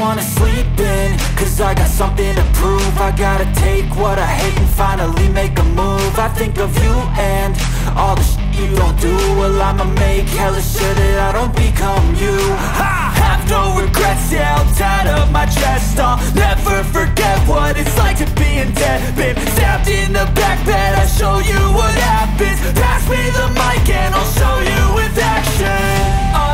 wanna sleep in, cause I got something to prove. I gotta take what I hate and finally make a move. I think of you and all the shit you don't do. Well, I'ma make hella sure that I don't become you. I have no regrets, yeah, I'll tie up my chest. I'll never forget what it's like to be in debt. Been stabbed in the back bed, I show you what happens. Pass me the mic and I'll show you with action.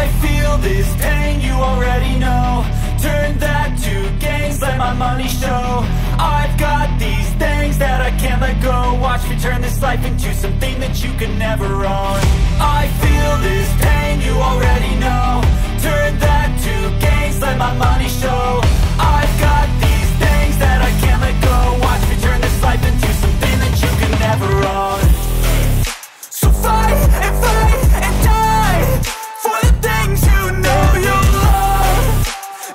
I feel this pain, you already know. Turn that to gains, let my money show. I've got these things that I can't let go. Watch me turn this life into something that you can never own. I feel this pain, you already know. Turn that to gains, let my money show. I've got these things that I can't let go. Watch me turn this life into something that you can never own. So fight and die for the things you know you love.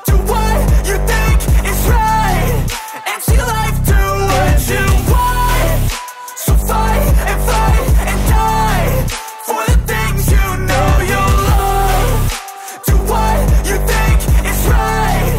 Do what you think is right and see life do what you want. So fight and die for the things you know you love. Do what you think is right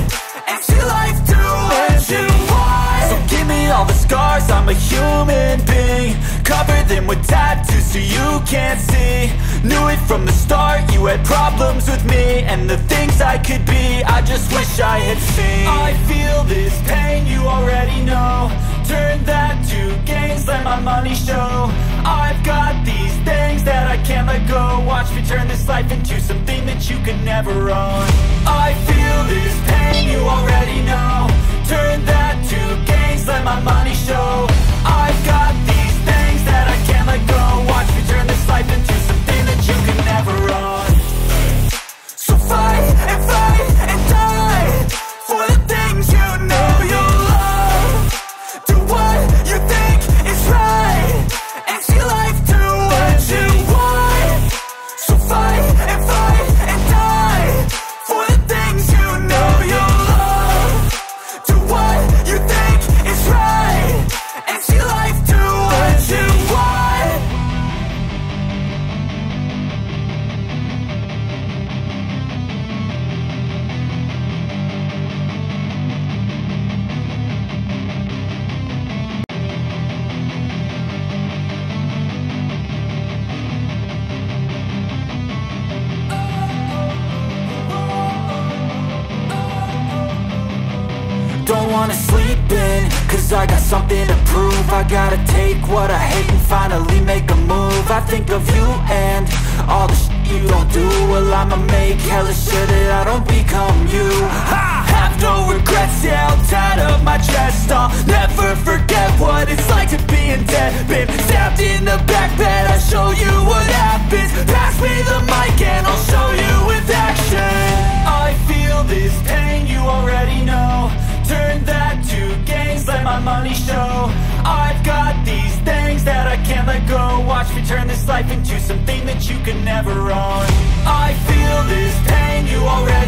and see life do what you want. So give me all the scars, I'm a human being. Cover them with tattoos so you can't see. Knew it from the start, you had problems with me and the things I could be, I just wish I had seen. I feel this pain, you already know. Turn that to gains, let my money show. I've got these things that I can't let go. Watch me turn this life into something that you can never own. I feel this pain, you already know. Turn that to gains, let my money show. I've got these things that I can't let go. Watch me turn this life into something that you can never own. So fight and die for the things you know you love. Do what you think is right and see life do what you want. So fight and die for the things you know you love. Do what you think is right and see life do what you want. Don't wanna sleep in, cause I got something to prove. I gotta take what I hate and finally make a move. I think of you and all the shit you don't do. Well, I'ma make hella sure that I don't become you. I have no regrets, yeah, I'll tie up my chest. I'll never forget what it's like to be in debt. Been stabbed in the back bed, I show you what happens. Pass me the mic and I'll show you with action. I feel this pain, you already know. Turn that to gains, let my money show. I've got these things that I can't let go. Watch me turn this life into something that you can never own. I feel this pain, you already